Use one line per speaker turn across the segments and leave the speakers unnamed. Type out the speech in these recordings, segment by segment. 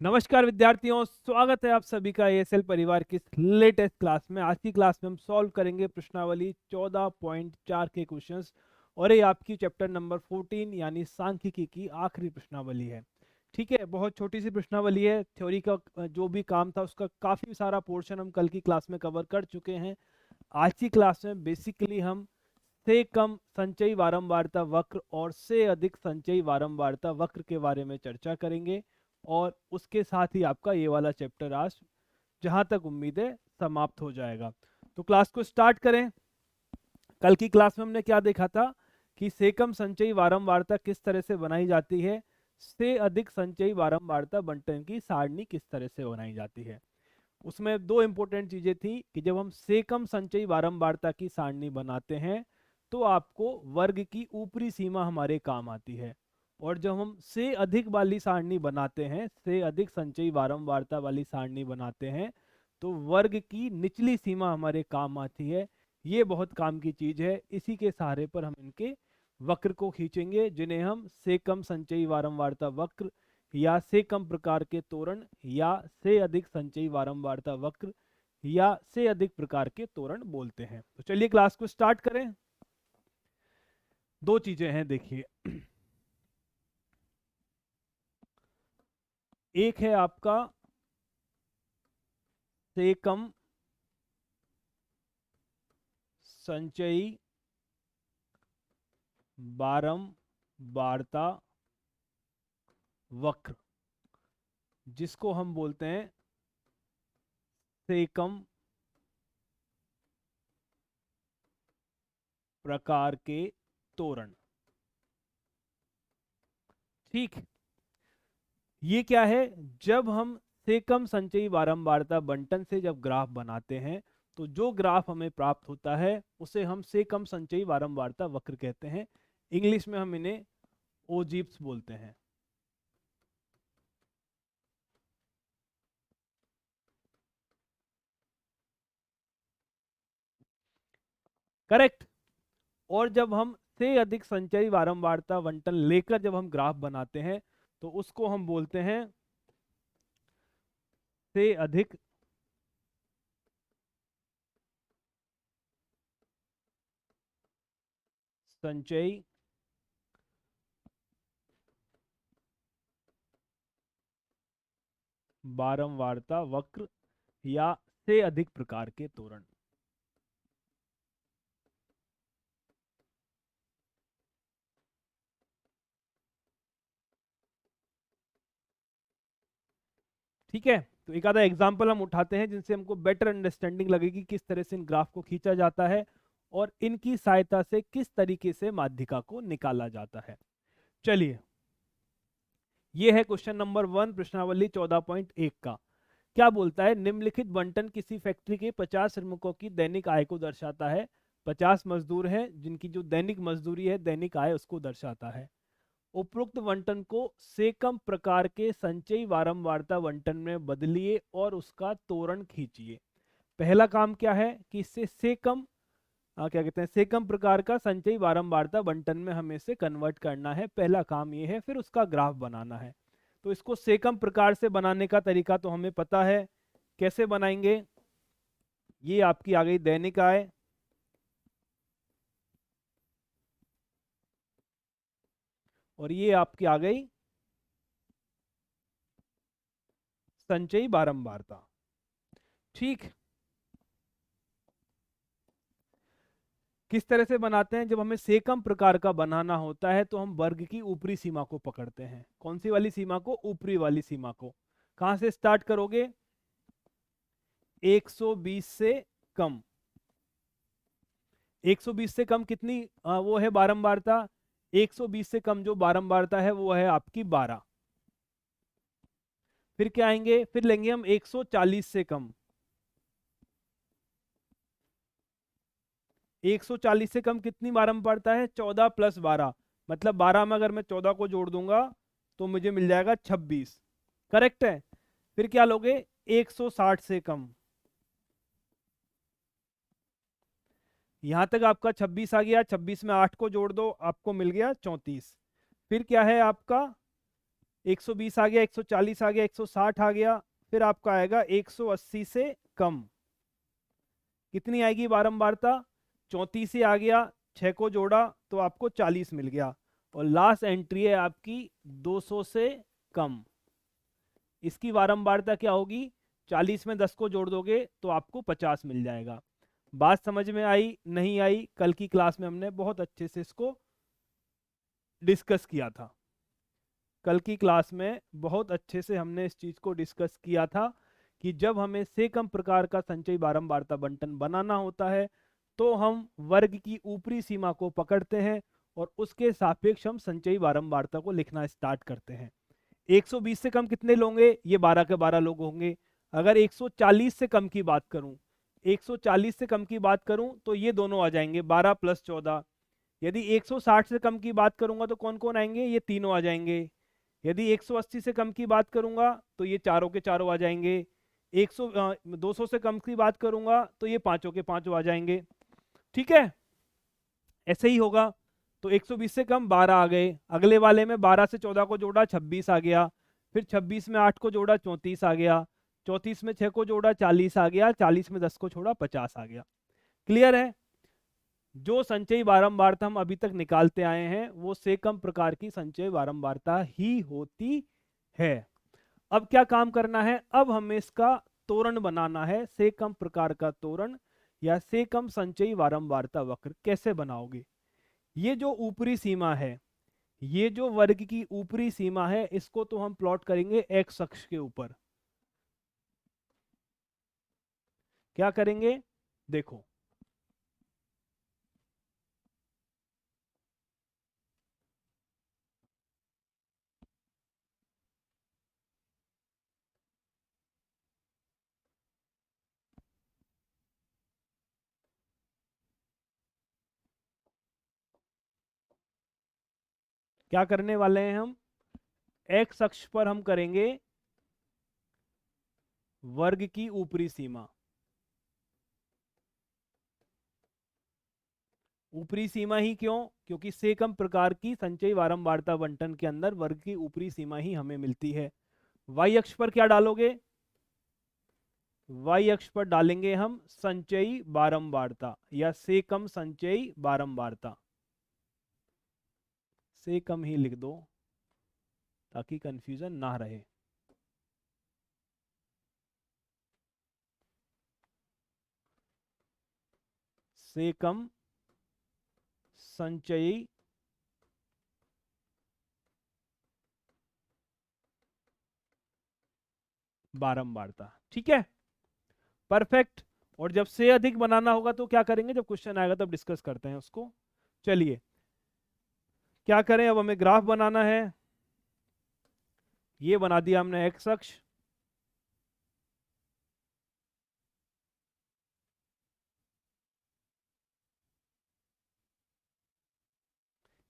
नमस्कार विद्यार्थियों, स्वागत है आप सभी का एएसएल परिवार की लेटेस्ट क्लास में। आज की क्लास में हम सॉल्व करेंगे प्रश्नावली 14.4 के क्वेश्चंस और ये आपकी चैप्टर नंबर 14 यानी सांख्यिकी की आखिरी प्रश्नावली है। ठीक है, बहुत छोटी सी प्रश्नावली है। थ्योरी का जो भी काम था उसका काफ़ी सारा पोर्शन हम कल की क्लास में कवर कर चुके हैं। आज की क्लास में बेसिकली हम से कम संचयी वारंवारता वक्र और से अधिक संचयी वारंवारता वक्र के बारे में चर्चा करेंगे और उसके साथ ही आपका ये वाला चैप्टर आज जहां तक उम्मीद है समाप्त हो जाएगा। तो क्लास को स्टार्ट करें। कल की क्लास में हमने क्या देखा था कि से कम संचयी वारंवारता किस तरह से बनाई जाती है, से अधिक संचयी वारंवारता बंटन की सारणी किस तरह से बनाई जाती है। उसमें दो इंपॉर्टेंट चीजें थी कि जब हम से कम संचयी वारंवारता की सारणी बनाते हैं तो आपको वर्ग की ऊपरी सीमा हमारे काम आती है, और जब हम से अधिक वाली सारणी बनाते हैं, से अधिक संचयी वारंवारता वाली सारणी बनाते हैं, तो वर्ग की निचली सीमा हमारे काम आती है। ये बहुत काम की चीज है। इसी के सहारे पर हम इनके वक्र को खींचेंगे जिन्हें हम से कम संचयी वारंवारता वक्र या से कम प्रकार के तोरण या से अधिक संचयी वारंवारता वक्र या से अधिक प्रकार के तोरण बोलते हैं। तो चलिए क्लास को स्टार्ट करें। दो चीजें हैं, देखिए। एक है आपका से कम संचयी वारंवारता वक्र, जिसको हम बोलते हैं से कम प्रकार के तोरण। ठीक, ये क्या है? जब हम से कम संचयी वारंवारता बंटन से जब ग्राफ बनाते हैं तो जो ग्राफ हमें प्राप्त होता है उसे हम से कम संचयी वारंवारता वक्र कहते हैं। इंग्लिश में हम इन्हें ओजीब्स बोलते हैं। करेक्ट। और जब हम से अधिक संचयी वारंवारता बंटन लेकर जब हम ग्राफ बनाते हैं तो उसको हम बोलते हैं से अधिक संचयी वारंवारता वक्र या से अधिक प्रकार के तोरण। ठीक है, तो एक आधा एग्जाम्पल हम उठाते हैं जिनसे हमको बेटर अंडरस्टैंडिंग लगेगी किस तरह से इन ग्राफ को खींचा जाता है और इनकी सहायता से किस तरीके से माध्यिका को निकाला जाता है। चलिए, ये है क्वेश्चन नंबर 1 प्रश्नावली 14.1 का। क्या बोलता है? निम्नलिखित बंटन किसी फैक्ट्री के 50 श्रमिकों की दैनिक आय को दर्शाता है। 50 मजदूर हैं जिनकी जो दैनिक मजदूरी है, दैनिक आय, उसको दर्शाता है। उपरोक्त बंटन को से कम प्रकार के संचयी वारंवारता बंटन में बदलिए और उसका तोरण खींचिए। पहला काम क्या है कि इससे से कम क्या कहते हैं, से कम प्रकार का संचयी वारंवारता बंटन में हमें इसे कन्वर्ट करना है। पहला काम ये है, फिर उसका ग्राफ बनाना है। तो इसको से कम प्रकार से बनाने का तरीका तो हमें पता है। कैसे बनाएंगे? ये आपकी आ गई दैनिक आय, और ये आपकी आ गई संचयी बारंबारता। ठीक, किस तरह से बनाते हैं? जब हमें से कम प्रकार का बनाना होता है तो हम वर्ग की ऊपरी सीमा को पकड़ते हैं। कौन सी वाली सीमा को? ऊपरी वाली सीमा को। कहां से स्टार्ट करोगे? 120 से कम। 120 से कम कितनी वो है बारंबारता? 120 से कम जो बारंबारता है वो है आपकी 12। फिर क्या आएंगे? फिर लेंगे हम 140 से कम। 140 से कम कितनी बारंबारता है? 14 प्लस 12, मतलब 12 में अगर मैं 14 को जोड़ दूंगा तो मुझे मिल जाएगा 26। करेक्ट है। फिर क्या लोगे? 160 से कम। यहां तक आपका 26 आ गया। 26 में 8 को जोड़ दो, आपको मिल गया 34। फिर क्या है आपका? 120 आ गया, 140 आ गया, 160 आ गया, फिर आपका आएगा 180 से कम। कितनी आएगी बारंबारता? 34 से आ गया, 6 को जोड़ा तो आपको 40 मिल गया। और लास्ट एंट्री है आपकी 200 से कम। इसकी बारंबारता क्या होगी? 40 में 10 को जोड़ दोगे तो आपको 50 मिल जाएगा। बात समझ में आई नहीं आई? कल की क्लास में हमने बहुत अच्छे से इसको डिस्कस किया था। कल की क्लास में बहुत अच्छे से हमने इस चीज को डिस्कस किया था कि जब हमें से कम प्रकार का संचयी बारंबारता बंटन बनाना होता है तो हम वर्ग की ऊपरी सीमा को पकड़ते हैं और उसके सापेक्ष हम संचयी बारंबारता को लिखना स्टार्ट करते हैं। 120 से कम कितने लोगे? ये 12 के 12 लोग होंगे। अगर 140 से कम की बात करूं, 140 से कम की बात करूं तो ये दोनों आ जाएंगे, 12 प्लस 14। यदि 160 से कम की बात करूंगा तो कौन कौन आएंगे? ये तीनों आ जाएंगे। यदि 180 से कम की बात करूंगा तो ये चारों के चारों आ जाएंगे। 200 से कम की बात करूंगा तो ये पांचों के पांचों आ जाएंगे। ठीक है, ऐसे ही होगा। तो 120 से कम 12 आ गए, अगले वाले में 12 से 14 को जोड़ा 26 आ गया, फिर 26 में 8 को जोड़ा 34 आ गया, 34 में 6 को जोड़ा 40 आ गया, 40 में 10 को छोड़ा 50 आ गया। क्लियर है? जो संचयी बारंबारता हम अभी तक निकालते आए हैं वो से कम प्रकार की संचयी बारंबारता ही होती है। अब क्या काम करना है? अब हमें इसका तोरण बनाना है, से कम प्रकार का तोरण या से कम संचयी बारंबारता वक्र। कैसे बनाओगे? ये जो ऊपरी सीमा है, ये जो वर्ग की ऊपरी सीमा है, इसको तो हम प्लॉट करेंगे एक्स अक्ष के ऊपर। क्या करेंगे? देखो, क्या करने वाले हैं हम? एक्स अक्ष पर हम करेंगे वर्ग की ऊपरी सीमा। ऊपरी सीमा ही क्यों? क्योंकि से कम प्रकार की संचयी बारंबारता बंटन के अंदर वर्ग की ऊपरी सीमा ही हमें मिलती है। वाई अक्ष पर क्या डालोगे? वाई अक्ष पर डालेंगे हम संचयी बारंबारता या से कम संचयी बारंबारता। से कम ही लिख दो ताकि कंफ्यूजन ना रहे। से कम संचयी बारंबारता। ठीक है, परफेक्ट। और जब से अधिक बनाना होगा तो क्या करेंगे? जब क्वेश्चन आएगा तब डिस्कस करते हैं उसको। चलिए, क्या करें? अब हमें ग्राफ बनाना है। ये बना दिया हमने एक्स अक्ष।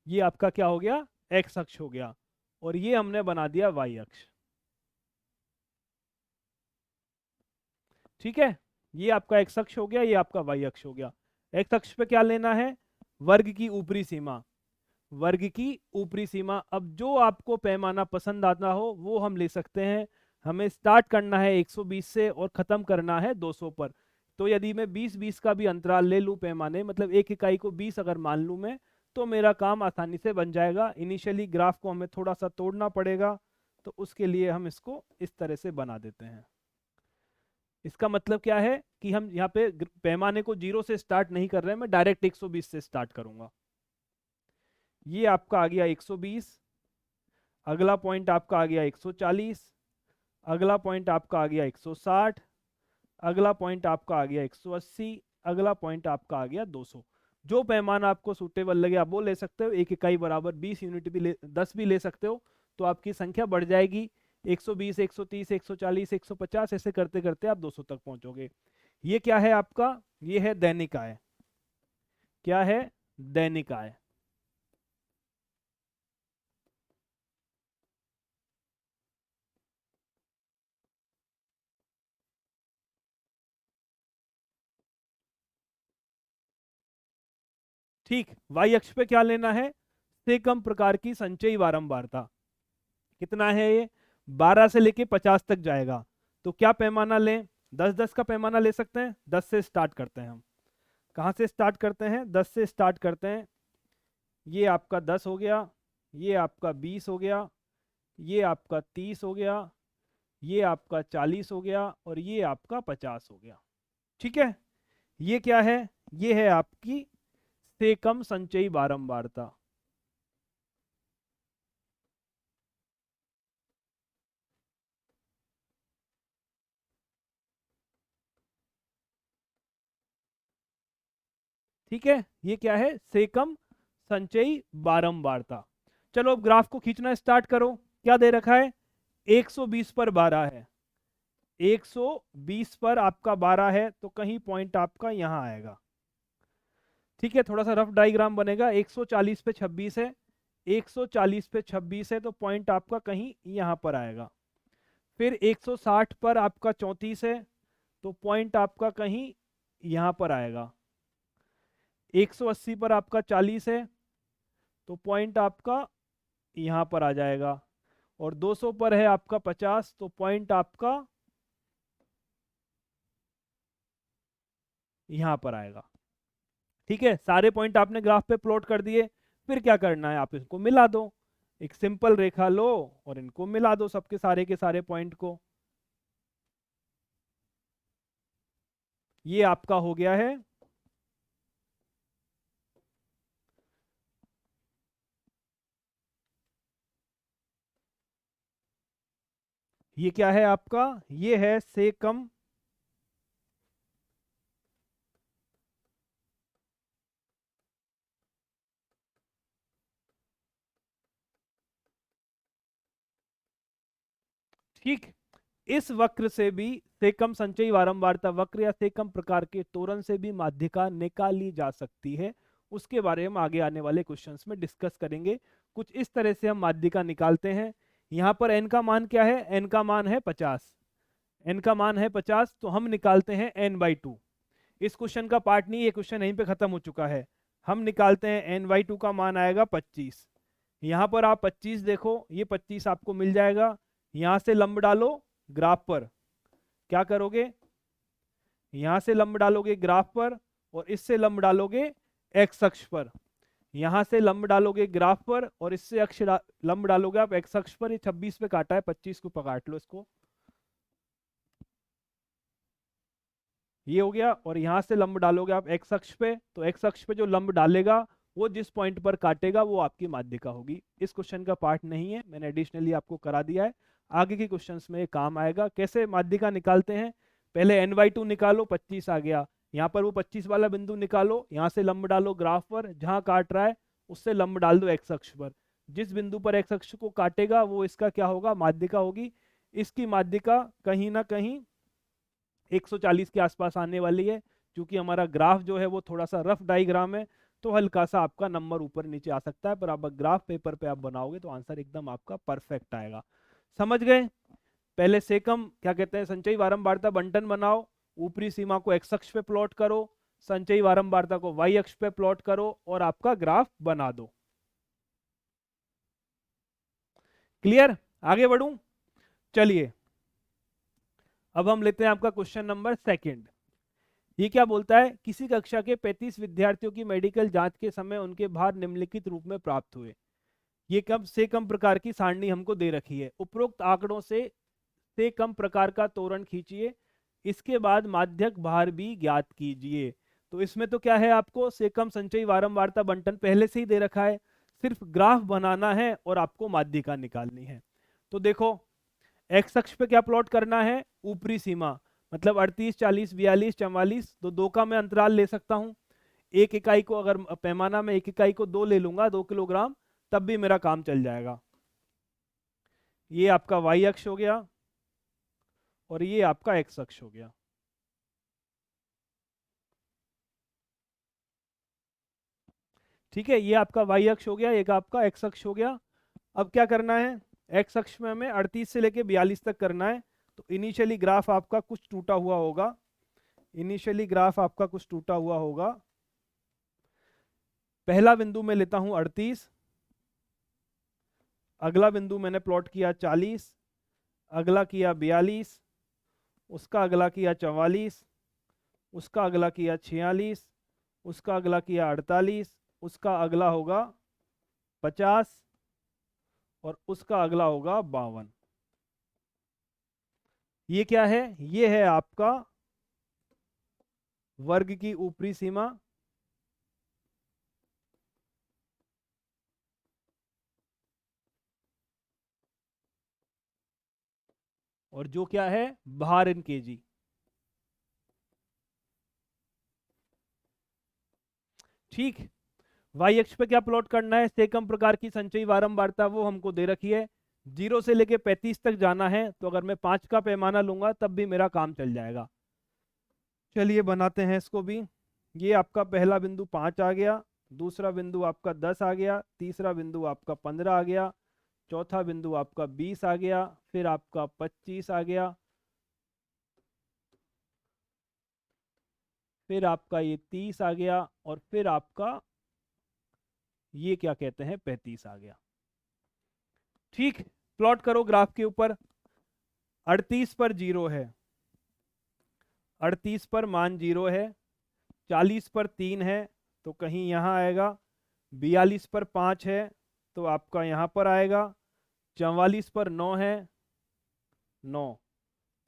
ये आपका क्या हो गया? एक्स अक्ष हो गया। और ये हमने बना दिया वाई अक्ष। ठीक है, ये आपका एक्स अक्ष हो गया, ये आपका वाई अक्ष हो गया। एक्स अक्ष पे क्या लेना है? वर्ग की ऊपरी सीमा। वर्ग की ऊपरी सीमा। अब जो आपको पैमाना पसंद आता हो वो हम ले सकते हैं। हमें स्टार्ट करना है 120 से और खत्म करना है 200 पर। तो यदि मैं 20-20 का भी अंतराल ले लूं पैमाने, मतलब एक इकाई को 20 अगर मान लूं मैं, तो मेरा काम आसानी से बन जाएगा। इनिशियली ग्राफ को हमें थोड़ा सा तोड़ना पड़ेगा, तो उसके लिए हम इसको इस तरह से बना देते हैं। इसका मतलब क्या है कि हम यहाँ पे पैमाने को 0 से स्टार्ट नहीं कर रहे हैं, मैं डायरेक्ट 120 से स्टार्ट करूंगा। ये आपका आ गया 120, अगला पॉइंट आपका आ गया 140, अगला पॉइंट आपका आ गया 160, अगला पॉइंट आपका आ गया 180, अगला पॉइंट आपका आ गया 200। जो पैमाना आपको सूटेबल लगे आप वो ले सकते हो। एक इकाई बराबर 20 यूनिट भी 10 भी ले सकते हो, तो आपकी संख्या बढ़ जाएगी। 120, 130, 140, 150 ऐसे करते करते आप 200 तक पहुंचोगे। ये क्या है आपका? ये है दैनिक आय। क्या है? दैनिक आय। ठीक, वाई अक्ष पे क्या लेना है? से कम प्रकार की संचयी बारंबारता। कितना है ये? 12 से लेके 50 तक जाएगा। तो क्या पैमाना लें? 10-10 का पैमाना ले सकते हैं। 10 से स्टार्ट करते हैं हम। कहाँ से स्टार्ट करते हैं? 10 से स्टार्ट करते हैं। ये आपका 10 हो गया, ये आपका 20 हो गया, ये आपका 30 हो गया, ये आपका 40 हो गया और ये आपका 50 हो गया। ठीक है, ये क्या है? ये है आपकी से कम संचयी बारंबारता। ठीक है, ये क्या है? से कम संचयी बारंबारता। चलो अब ग्राफ को खींचना स्टार्ट करो। क्या दे रखा है? 120 पर 12 है। 120 पर आपका 12 है तो कहीं पॉइंट आपका यहां आएगा। ठीक है, थोड़ा सा रफ डायग्राम बनेगा। 140 पे 26 है, 140 पे 26 है तो पॉइंट आपका कहीं यहां पर आएगा। फिर 160 पर आपका 34 है तो पॉइंट आपका कहीं यहां पर आएगा। 180 पर आपका 40 है तो पॉइंट आपका यहां पर आ जाएगा। और 200 पर है आपका 50 तो पॉइंट आपका यहां पर आएगा। ठीक है, सारे पॉइंट आपने ग्राफ पे प्लॉट कर दिए। फिर क्या करना है? आप इसको मिला दो। एक सिंपल रेखा लो और इनको मिला दो, सबके सारे के सारे पॉइंट को। ये आपका हो गया है ये क्या है आपका? ये है से कम ठीक। इस वक्र से भी, से कम संचयी बारंबारता वक्र या से कम प्रकार के त्वरण से भी माध्यिका निकाली जा सकती है। उसके बारे में आगे आने वाले क्वेश्चंस में डिस्कस करेंगे। कुछ इस तरह से हम माध्यिका निकालते हैं। यहाँ पर n का मान क्या है? n का मान है 50। n का मान है 50 तो हम निकालते हैं n/2। इस क्वेश्चन का पार्ट नहीं, ये क्वेश्चन यहीं पे खत्म हो चुका है। हम निकालते हैं n/2 का मान आएगा 25। यहाँ पर आप 25 देखो, ये 25 आपको मिल जाएगा। यहाँ से लंब डालो ग्राफ पर। क्या करोगे? यहाँ से लंब डालोगे ग्राफ पर और इससे लंब डालोगे एक्स अक्ष पर। यहाँ से लंब डालोगे ग्राफ पर और इससे लंब डालोगे आप एक्स अक्ष पर। ये 26 पे काटा है, 25 को काट लो इसको। ये हो गया। और यहाँ से लंब डालोगे आप एक्स अक्ष पे, तो एक्स अक्ष पे जो लंब डालेगा वो जिस पॉइंट पर काटेगा वो आपकी माध्यिका होगी। इस क्वेश्चन का पार्ट नहीं है, मैंने एडिशनली आपको करा दिया है। आगे के क्वेश्चंस में ये काम आएगा। कैसे माध्यिका निकालते हैं? पहले n/2 निकालो, 25 आ गया। यहाँ पर वो 25 वाला बिंदु निकालो, यहाँ से लंब डालो ग्राफ पर, जहां काट रहा है उससे लंब डाल दो एक्स अक्ष पर। जिस बिंदु पर एक्स अक्ष को काटेगा वो इसका क्या होगा? माध्यिका होगी। इसकी माध्यिका कहीं ना कहीं 140 के आसपास आने वाली है। क्योंकि हमारा ग्राफ जो है वो थोड़ा सा रफ डायग्राम है तो हल्का सा आपका नंबर ऊपर नीचे आ सकता है, पर आप ग्राफ पेपर पे आप बनाओगे तो आंसर एकदम आपका परफेक्ट आएगा। समझ गए? पहले से कम क्या कहते हैं संचयी बारंबारता बंटन बनाओ, ऊपरी सीमा को एक्स अक्ष पे प्लॉट करो, संचयी बारंबारता को वाई अक्ष पे प्लॉट करो और आपका ग्राफ बना दो। क्लियर? आगे बढ़ूं? चलिए अब हम लेते हैं आपका क्वेश्चन नंबर सेकंड। ये क्या बोलता है? किसी कक्षा के 35 विद्यार्थियों की मेडिकल जांच के समय उनके भार निम्नलिखित रूप में प्राप्त हुए। ये कम से कम प्रकार की सारणी हमको दे रखी है। उपरोक्त आंकड़ों से कम प्रकार का त्वरण खींचिए, इसके बाद माध्यक भार भी ज्ञात कीजिए। तो इसमें तो क्या है? आपको से कम संचयी बारंबारता बंटन पहले से ही दे रखा है, सिर्फ ग्राफ बनाना है और आपको माध्यिका निकालनी है। तो देखो, एक्स अक्ष पे क्या प्लॉट करना है? ऊपरी सीमा, मतलब 38, 40, 42, 44। तो दो का मैं अंतराल ले सकता हूं। एक इकाई को, अगर पैमाना में एक इकाई को 2 ले लूंगा, 2 किलोग्राम, तब भी मेरा काम चल जाएगा। ये आपका वाई अक्ष हो गया और ये आपका एक्स अक्ष हो गया। ठीक है, ये आपका वाई अक्ष हो गया, एक आपका एक्स अक्ष हो गया। अब क्या करना है? एक्स अक्ष में हमें 38 से लेके 42 तक करना है। तो इनिशियली ग्राफ आपका कुछ टूटा हुआ होगा। इनिशियली ग्राफ आपका कुछ टूटा हुआ होगा। पहला बिंदु मैं लेता हूं 38, अगला बिंदु मैंने प्लॉट किया 40, अगला किया 42, उसका अगला किया 44, उसका अगला किया 46, उसका अगला किया 48, उसका अगला होगा 50 और उसका अगला होगा 52। ये क्या है? ये है आपका वर्ग की ऊपरी सीमा, और जो क्या है, भार इन केजी। ठीक। वाई अक्ष पे क्या प्लॉट करना है? सेकम प्रकार की संचयी बारंबारता वो हमको दे रखी है। 0 से लेके 35 तक जाना है, तो अगर मैं 5 का पैमाना लूंगा तब भी मेरा काम चल जाएगा। चलिए बनाते हैं इसको भी। ये आपका पहला बिंदु 5 आ गया, दूसरा बिंदु आपका 10 आ गया, तीसरा बिंदु आपका 15 आ गया, चौथा बिंदु आपका 20 आ गया, फिर आपका 25 आ गया, फिर आपका ये 30 आ गया, और फिर आपका ये क्या कहते हैं 35 आ गया। ठीक। प्लॉट करो ग्राफ के ऊपर। 38 पर 0 है, 38 पर मान 0 है, 40 पर 3 है तो कहीं यहाँ आएगा, 42 पर 5 है तो आपका यहाँ पर आएगा, 44 पर 9 है, 9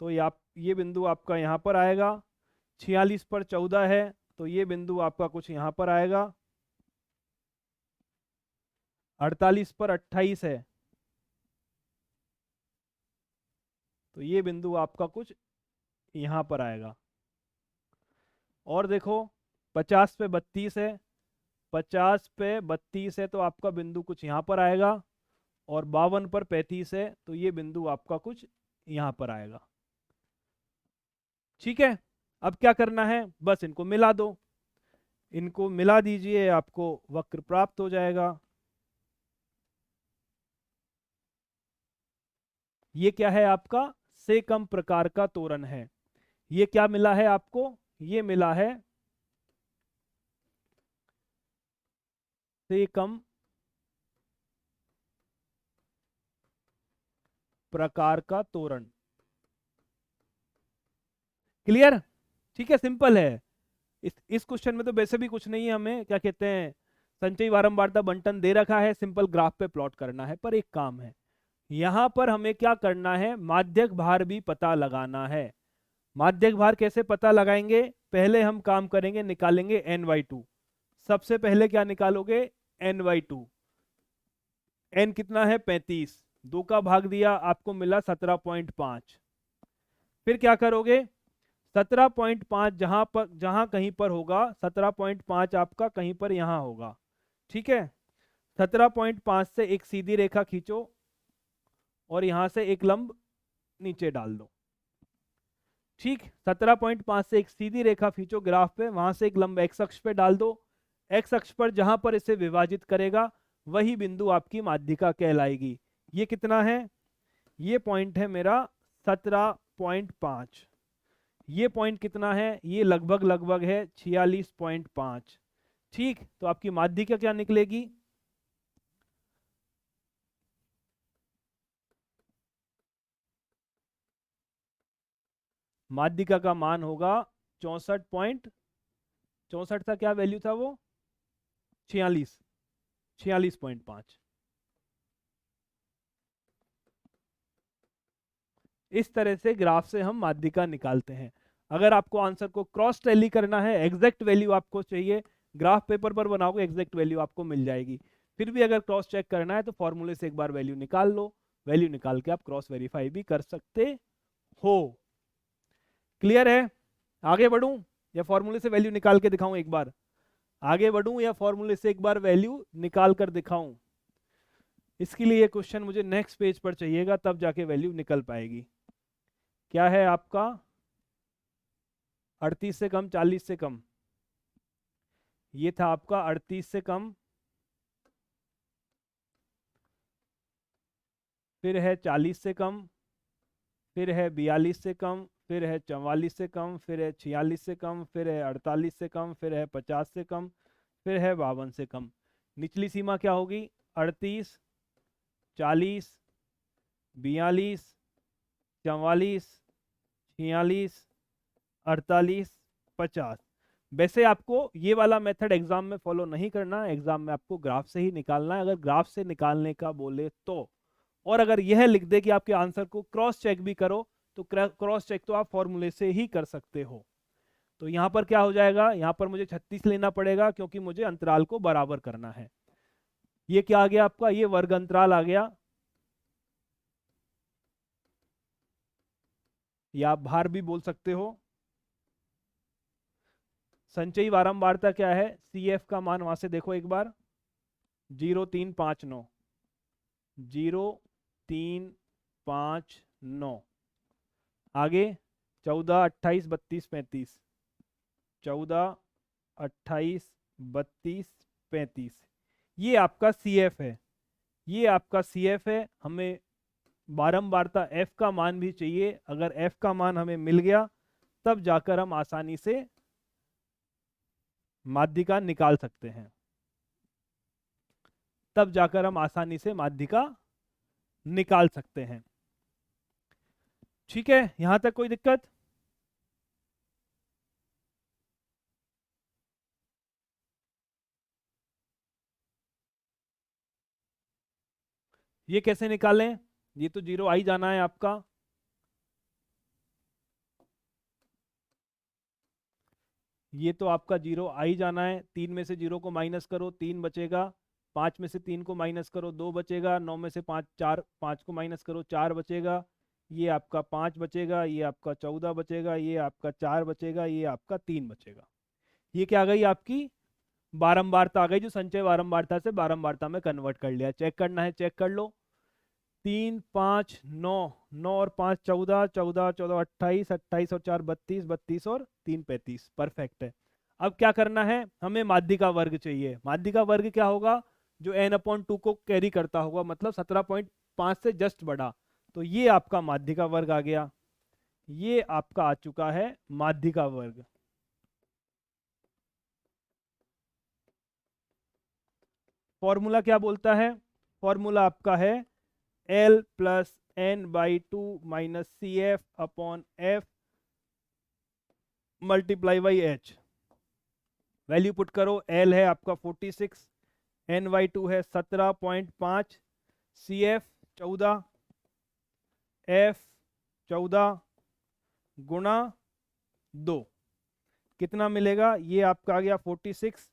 तो ये बिंदु आपका यहाँ पर आएगा, 46 पर 14 है तो ये बिंदु आपका कुछ यहाँ पर आएगा, 48 पर 28 है तो ये बिंदु आपका कुछ यहाँ पर आएगा। और देखो 50 पे 32 है, 50 पे 32 है तो आपका बिंदु कुछ यहाँ पर आएगा, और 52 पर 35 है तो ये बिंदु आपका कुछ यहाँ पर आएगा। ठीक है। अब क्या करना है? बस इनको मिला दो, इनको मिला दीजिए, आपको वक्र प्राप्त हो जाएगा। ये क्या है? आपका सेकम प्रकार का तोरण है। ये क्या मिला है आपको? ये मिला है सेकम प्रकार का तोरण। क्लियर? ठीक है, सिंपल है। इस क्वेश्चन में तो वैसे भी कुछ नहीं है, हमें क्या कहते हैं संचयी बारंबारता बंटन दे रखा है, सिंपल ग्राफ पे प्लॉट करना है। पर एक काम है, यहां पर हमें क्या करना है, माध्यक भार भी पता लगाना है। माध्यक भार कैसे पता लगाएंगे? पहले हम काम करेंगे, निकालेंगे n/2। सबसे पहले क्या निकालोगे? n/2। n कितना है? 35। 2 का भाग दिया, आपको मिला 17.5। फिर क्या करोगे? 17.5 जहां कहीं पर होगा, 17.5 आपका कहीं पर यहां होगा। ठीक है। 17.5 से एक सीधी रेखा खींचो और यहां से एक लंब नीचे डाल दो। ठीक। 17.5 से एक सीधी रेखा खींचो ग्राफ पे, वहां से एक लंब एक्स अक्ष पे डाल दो। एक्स अक्ष पर जहां पर इसे विभाजित करेगा वही बिंदु आपकी माध्यिका कहलाएगी। ये कितना है? ये पॉइंट है मेरा 17.5। ये पॉइंट कितना है? ये लगभग लगभग है 46.5। ठीक। तो आपकी माध्यिका क्या निकलेगी? माध्यिका का मान होगा 64 था, क्या वैल्यू था वो? 46, 46.5। इस तरह से ग्राफ से हम माध्यिका निकालते हैं। अगर आपको आंसर को क्रॉस टैली करना है, एग्जैक्ट वैल्यू आपको चाहिए, ग्राफ पेपर पर बनाओगे एग्जैक्ट वैल्यू आपको मिल जाएगी। फिर भी अगर क्रॉस चेक करना है तो फॉर्मूले से एक बार वैल्यू निकाल लो, वैल्यू निकाल के आप क्रॉस वेरीफाई भी कर सकते हो। क्लियर है? आगे बढ़ूं या फॉर्मूले से वैल्यू निकाल के दिखाऊं एक बार? आगे बढ़ूं या फॉर्मूले से एक बार वैल्यू निकाल कर दिखाऊं? इसके लिए क्वेश्चन मुझे नेक्स्ट पेज पर चाहिएगा, तब जाके वैल्यू निकल पाएगी। क्या है आपका? 38 से कम, 40 से कम। ये था आपका 38 से कम, फिर है 40 से कम, फिर है 42 से कम, फिर है 44 से कम, फिर है 46 से कम, फिर है 48 से कम, फिर है 50 से कम, फिर है 52 से कम। निचली सीमा क्या होगी? 38, 40, 42, 44, 46, 48, 50। वैसे आपको ये वाला मेथड एग्जाम में फॉलो नहीं करना है, एग्जाम में आपको ग्राफ से ही निकालना है, अगर ग्राफ से निकालने का बोले तो। और अगर यह लिख दे कि आपके आंसर को क्रॉस चेक भी करो, तो क्रॉस चेक तो आप फॉर्मूले से ही कर सकते हो। तो यहाँ पर क्या हो जाएगा, यहाँ पर मुझे 36 लेना पड़ेगा क्योंकि मुझे अंतराल को बराबर करना है। ये क्या आ गया आपका, ये वर्ग अंतराल आ गया, या आप भार भी बोल सकते हो। संचयी बारंबारता क्या है, CF का मान वहां से देखो एक बार, 0359, 0359। आगे 14, 28, 32, 35, 14, 28, 32, 35। ये आपका CF है, ये आपका CF है। हमें बारंबारता F का मान भी चाहिए। अगर F का मान हमें मिल गया तब जाकर हम आसानी से माध्यिका निकाल सकते हैं, तब जाकर हम आसानी से माध्यिका निकाल सकते हैं। ठीक है, यहां तक कोई दिक्कत? ये कैसे निकालें, ये तो 0 आ ही जाना है आपका। ये तो आपका 0 आ ही जाना है। 3 में से 0 को माइनस करो, 3 बचेगा। 5 में से 3 को माइनस करो, 2 बचेगा। 9 में से 5 को माइनस करो, 4 बचेगा। ये आपका 5 बचेगा, ये आपका 14 बचेगा, ये आपका 4 बचेगा, ये आपका 3 बचेगा। ये क्या आ गई आपकी बारंबारता आ गई, जो संचय बारंबारता से बारंबारता में कन्वर्ट कर लिया। चेक करना है, चेक कर लो। 3, 5, 9, 9 और 5 14, 14, 14 28, 28 और 4 32, 32 और 3 35। परफेक्ट है। अब क्या करना है, हमें माध्य का वर्ग चाहिए। माध्य का वर्ग क्या होगा, जो n/2 को कैरी करता होगा, मतलब 17.5 से जस्ट बड़ा। तो ये आपका माध्य का वर्ग आ गया, ये आपका आ चुका है माध्य का वर्ग। फॉर्मूला क्या बोलता है, फॉर्मूला आपका है L plus n/2 minus CF upon F multiply by H। Value put करो, L है आपका 46, n/2 है 17.5, CF 14, F 14 गुणा 2, कितना मिलेगा, ये आपका आ गया 46।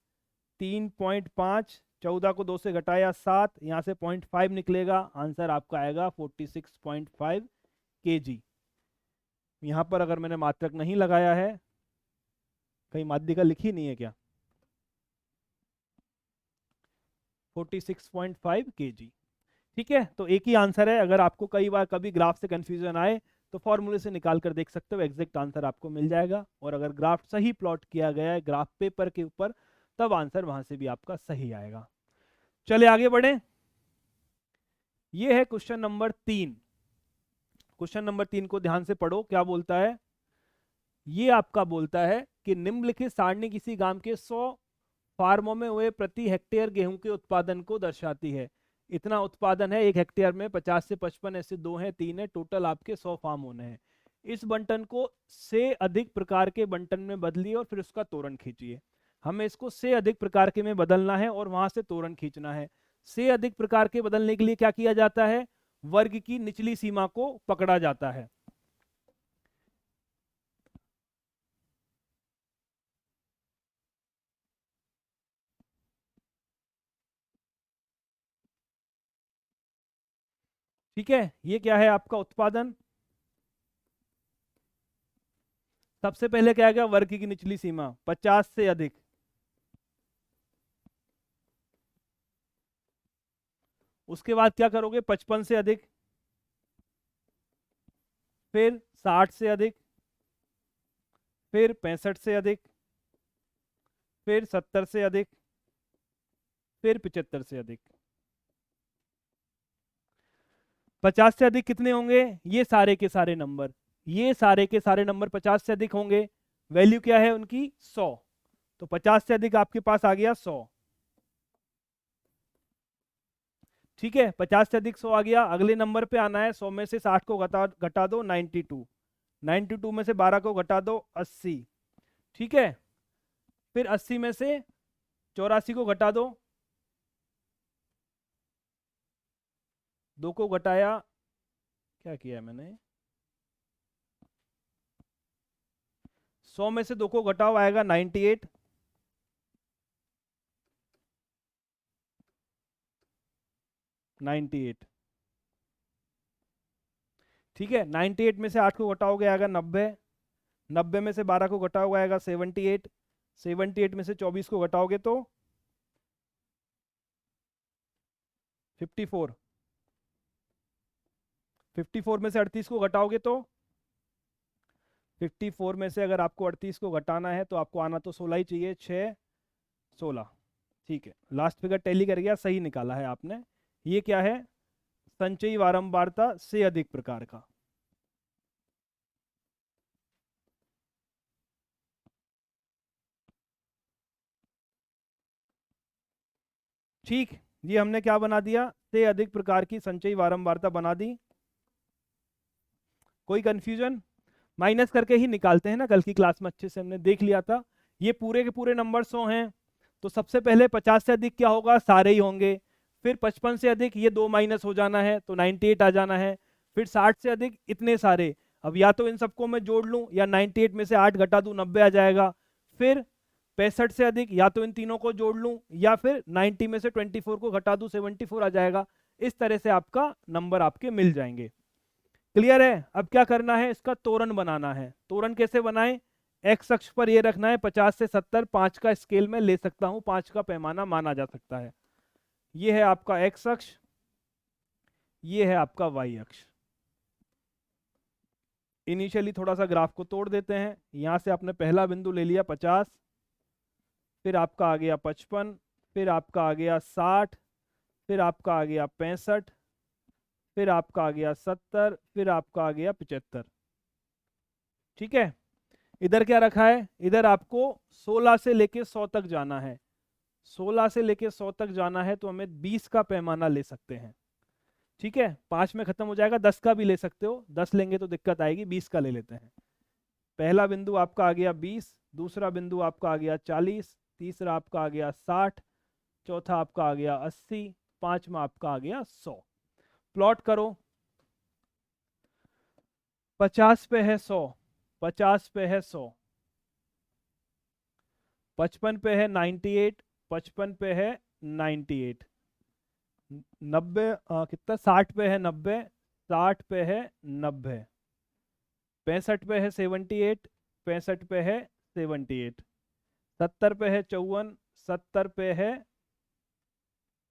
3.5, 14 को 2 से घटाया 7, यहाँ से 0.5 निकलेगा, आंसर आपका आएगा 46.5 kg। यहाँ पर अगर मैंने मात्रक नहीं लगाया है, कहीं माध्यिका लिखी नहीं है क्या, 46.5 kg। ठीक है, तो एक ही आंसर है। अगर आपको कई बार कभी ग्राफ से कंफ्यूजन आए तो फॉर्मूले से निकाल कर देख सकते हो, एग्जैक्ट आंसर आपको मिल जाएगा। और अगर ग्राफ सही प्लॉट किया गया है ग्राफ पेपर के ऊपर, तब आंसर वहां से भी आपका सही आएगा। चले आगे बढ़े। ये है क्वेश्चन नंबर 3। क्वेश्चन नंबर 3 को ध्यान से पढ़ो, क्या बोलता है। ये आपका बोलता है कि निम्नलिखित सारणी किसी गांव के 100 फार्मों में हुए प्रति हेक्टेयर गेहूं के उत्पादन को दर्शाती है। इतना उत्पादन है, एक हेक्टेयर में 50 से 55 ऐसे 2 हैं 3 है, टोटल आपके 100 फार्म होने हैं। इस बंटन को से अधिक प्रकार के बंटन में बदलिए और फिर उसका तोरण खींचिए। हमें इसको से अधिक प्रकार के में बदलना है और वहां से तोरण खींचना है। से अधिक प्रकार के बदलने के लिए क्या किया जाता है, वर्ग की निचली सीमा को पकड़ा जाता है। ठीक है, ये क्या है आपका उत्पादन। सबसे पहले क्या गया, वर्ग की निचली सीमा 50 से अधिक। उसके बाद क्या करोगे, 55 से अधिक, फिर 60 से अधिक, फिर 65 से अधिक, फिर 70 से अधिक, फिर 75 से अधिक। 50 से अधिक कितने होंगे, ये सारे के सारे नंबर, ये सारे के सारे नंबर 50 से अधिक होंगे। वैल्यू क्या है उनकी, 100। तो 50 से अधिक आपके पास आ गया 100। ठीक है, 50 से अधिक 100 आ गया। अगले नंबर पे आना है, 100 में से 60 को घटा दो 92, 92 में से 12 को घटा दो 80। ठीक है, फिर 80 में से 84 को घटा दो, 2 को घटाया, क्या किया मैंने, 100 में से 2 को घटाओ आएगा 98, 98। ठीक है, 98 में से 8 को घटाओगे आएगा 90, 90 में से 12 को घटाओगे आएगा 78, 78 में से 24 को घटाओगे तो 54, 54 में से 38 को घटाओगे तो 54 में से अगर आपको 38 को घटाना है तो आपको आना तो 16 ही चाहिए, 6 16। ठीक है, लास्ट फिगर टैली कर गया, सही निकाला है आपने। ये क्या है, संचयी बारंबारता से अधिक प्रकार का। ठीक, ये हमने क्या बना दिया, से अधिक प्रकार की संचयी बारंबारता बना दी। कोई कंफ्यूजन? माइनस करके ही निकालते हैं ना, कल की क्लास में अच्छे से हमने देख लिया था। ये पूरे के पूरे नंबर 100 हैं, तो सबसे पहले 50 से अधिक क्या होगा, सारे ही होंगे। फिर 55 से अधिक ये 2 माइनस हो जाना है तो 98 आ जाना है। फिर 60 से अधिक इतने सारे, अब या तो इन सबको मैं जोड़ लूं या 98 में से 8 घटा दूं 90 आ जाएगा। फिर 65 से अधिक या तो इन तीनों को जोड़ लूं या फिर 90 में से 24 को घटा दूं 74 आ जाएगा। इस तरह से आपका नंबर आपके मिल जाएंगे। क्लियर है? अब क्या करना है, इसका तोरण बनाना है। तोरण कैसे बनाएं, एक्स अक्ष पर ये रखना है 50 से 70, 5 का स्केल में ले सकता हूं, 5 का पैमाना माना जा सकता है। ये है आपका एक्स अक्ष, ये है आपका वाई अक्ष। इनिशियली थोड़ा सा ग्राफ को तोड़ देते हैं। यहां से आपने पहला बिंदु ले लिया 50, फिर आपका आ गया 55, फिर आपका आ गया 60, फिर आपका आ गया 65, फिर आपका आ गया 70, फिर आपका आ गया 75। ठीक है, इधर क्या रखा है, इधर आपको 16 से लेके 100 तक जाना है। 16 से लेके 100 तक जाना है तो हमें 20 का पैमाना ले सकते हैं। ठीक है, 5 में खत्म हो जाएगा, 10 का भी ले सकते हो, 10 लेंगे तो दिक्कत आएगी, 20 का ले लेते हैं। पहला बिंदु आपका आ गया 20, दूसरा बिंदु आपका आ गया 40, तीसरा आपका आ गया 60, चौथा आपका आ गया 80, पांचवा आपका आ गया 100। प्लॉट करो, 50 पे है 100, 50 पे है 100, 55 पे है 98, 55 पे है 98, 90 कितना, 60 पे है 90, 60 पे है 90, 65 पे है 78, 65 पे है 78, 70 पे है 54, 70 पे है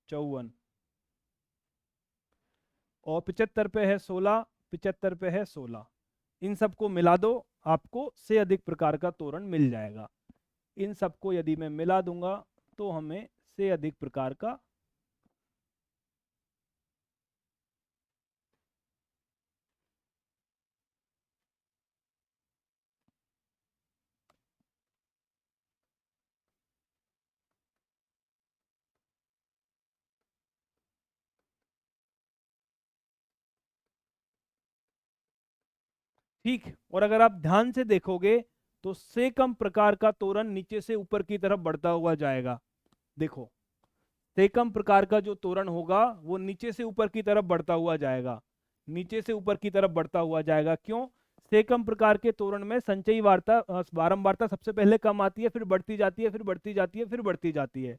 54, और 75 पे है 16, 75 पे है 16। इन सबको मिला दो, आपको से अधिक प्रकार का तोरण मिल जाएगा। इन सबको यदि मैं मिला दूंगा तो हमें से अधिक प्रकार का ठीक। और अगर आप ध्यान से देखोगे तो से कम प्रकार का तोरण नीचे से ऊपर की तरफ बढ़ता हुआ जाएगा। देखो, से कम प्रकार का जो तोरण होगा वो नीचे से ऊपर की तरफ बढ़ता हुआ जाएगा, नीचे से ऊपर की तरफ बढ़ता हुआ जाएगा। क्यों? से कम प्रकार के तोरण में संचयी बारंबारता सबसे पहले कम आती है, फिर बढ़ती जाती है, फिर बढ़ती जाती है, फिर बढ़ती जाती है।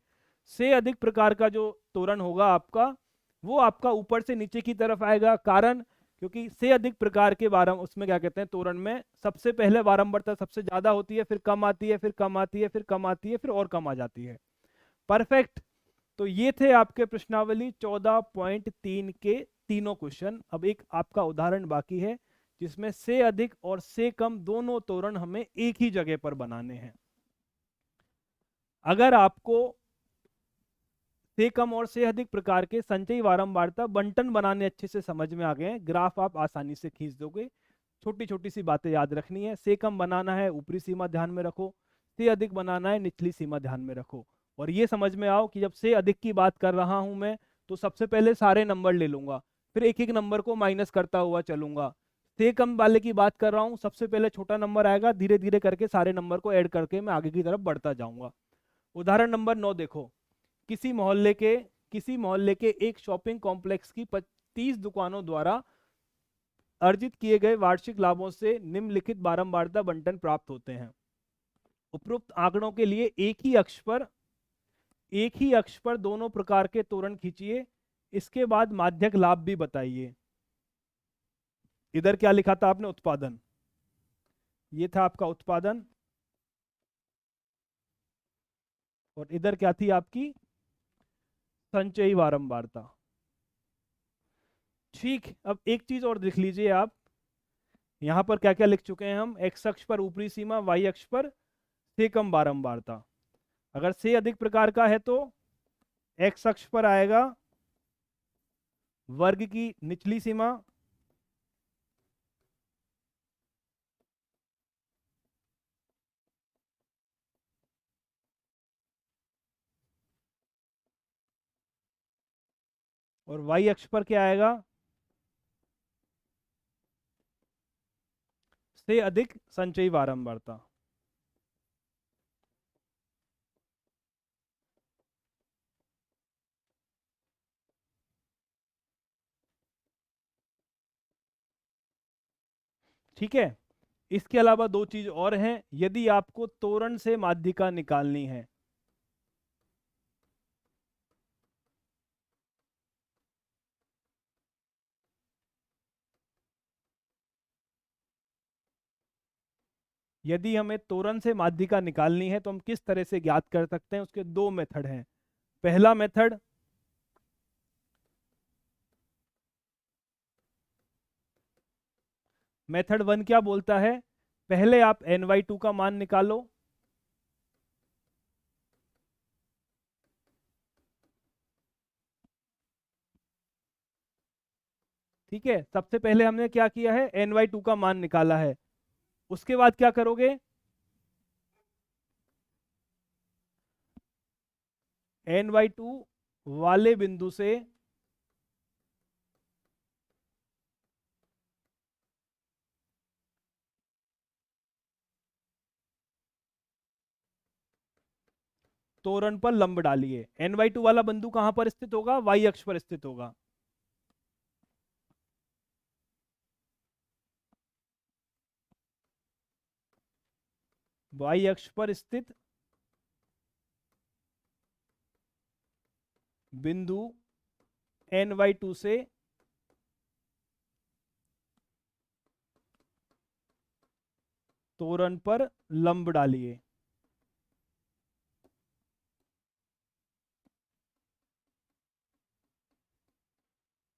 से अधिक प्रकार का जो तोरण होगा आपका, वो आपका ऊपर से नीचे की तरफ आएगा। कारण, क्योंकि से अधिक प्रकार के उसमें क्या कहते हैं, तोरण में सबसे पहले बारंबारता सबसे ज्यादा होती है, फिर कम आती है, फिर कम आती है, फिर कम आती है, फिर और कम आ जाती है। परफेक्ट। तो ये थे आपके प्रश्नावली 14.3 के तीनों क्वेश्चन। अब एक आपका उदाहरण बाकी है जिसमें से अधिक और से कम दोनों तोरण हमें एक ही जगह पर बनाने हैं। अगर आपको से कम और से अधिक प्रकार के संचयी बारंबारता बंटन बनाने अच्छे से समझ में आ गए हैं, ग्राफ आप आसानी से खींच दोगे। छोटी छोटी सी बातें याद रखनी है, से कम बनाना है ऊपरी सीमा ध्यान में रखो, से अधिक बनाना है निचली सीमा ध्यान में रखो। और ये समझ में आओ कि जब से अधिक की बात कर रहा हूं मैं, तो सबसे पहले सारे नंबर ले लूंगा, फिर एक एक नंबर को माइनस करता हुआ चलूंगा। से कम वाले की बात कर रहा हूँ, सबसे पहले छोटा नंबर आएगा, धीरे धीरे करके सारे नंबर को ऐड करके मैं आगे की तरफ बढ़ता जाऊंगा। उदाहरण नंबर 9 देखो। किसी मोहल्ले के किसी मोहल्ले के एक शॉपिंग कॉम्प्लेक्स की 30 दुकानों द्वारा अर्जित किए गए वार्षिक लाभों से निम्नलिखित बारंबारता बंटन प्राप्त होते हैं। उपरोक्त आंकड़ों के लिए एक ही अक्ष पर दोनों प्रकार के तोरण खींचिए। इसके बाद माध्यक लाभ भी बताइए। इधर क्या लिखा था आपने? उत्पादन। ये था आपका उत्पादन, और इधर क्या थी आपकी? संचयी बारंबारता। ठीक, अब एक चीज और देख लीजिए आप, यहां पर क्या क्या लिख चुके हैं हम? एक्स अक्ष पर ऊपरी सीमा, वाई अक्ष पर से कम बारंबारता। अगर से अधिक प्रकार का है तो एक्स अक्ष पर आएगा वर्ग की निचली सीमा, और वाई अक्ष पर क्या आएगा? से अधिक संचयी बारंबारता। ठीक है। इसके अलावा दो चीज और हैं, यदि आपको तोरण से माध्यिका निकालनी है। यदि हमें तोरण से माध्यिका निकालनी है तो हम किस तरह से ज्ञात कर सकते हैं? उसके दो मेथड हैं। पहला मेथड, मेथड 1 क्या बोलता है? पहले आप ny2 का मान निकालो। ठीक है, सबसे पहले हमने क्या किया है? ny2 का मान निकाला है। उसके बाद क्या करोगे? ny2 वाले बिंदु से तोरण पर लंब डालिए। ny2 वाला बिंदु कहां पर स्थित होगा? y अक्ष पर स्थित होगा। y अक्ष पर स्थित बिंदु ny2 से तोरण पर लंब डालिए।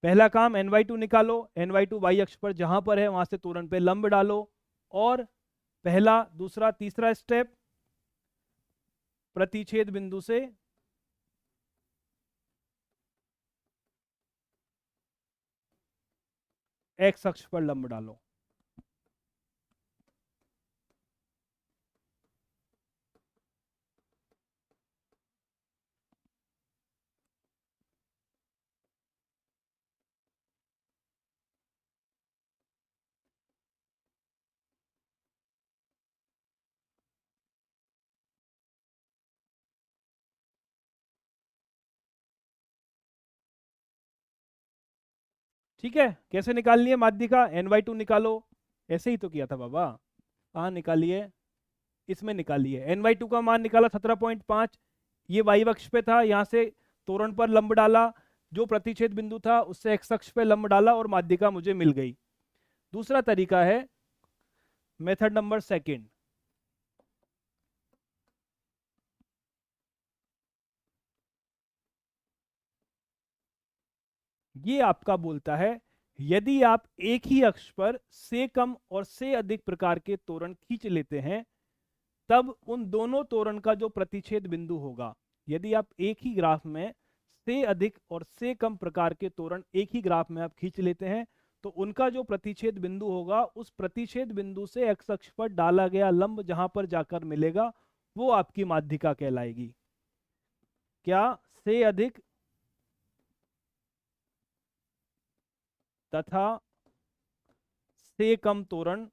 पहला काम ny2 निकालो, ny2 y अक्ष पर जहां पर है वहां से तोरण पे लंब डालो। और पहला, दूसरा, तीसरा स्टेप, प्रतिच्छेद बिंदु से x अक्ष पर लंब डालो। ठीक है, कैसे निकालनी है माध्यिका? ny2 निकालो। ऐसे ही तो किया था बाबा। कहाँ निकालिए? इसमें निकालिए। ny2 का मान निकाला 17.5। ये y अक्ष पे था, यहां से तोरण पर लंब डाला, जो प्रतिच्छेद बिंदु था उससे x अक्ष पे लंब डाला और माध्यिका मुझे मिल गई। दूसरा तरीका है मेथड नंबर सेकंड। ये आपका बोलता है, यदि आप एक ही अक्ष पर से कम और से अधिक प्रकार के तोरण खींच लेते हैं, तब उन दोनों तोरण का जो प्रतिच्छेद बिंदु होगा, यदि आप एक ही ग्राफ में से अधिक और से कम प्रकार के तोरण एक ही ग्राफ में आप खींच लेते हैं, तो उनका जो प्रतिच्छेद बिंदु होगा, उस प्रतिच्छेद बिंदु से एक्स अक्ष पर डाला गया लंब जहां पर जाकर मिलेगा, वो आपकी माध्यिका कहलाएगी। क्या? से अधिक तथा से कम तोरण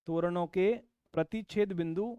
तोरणों के प्रतिच्छेद बिंदु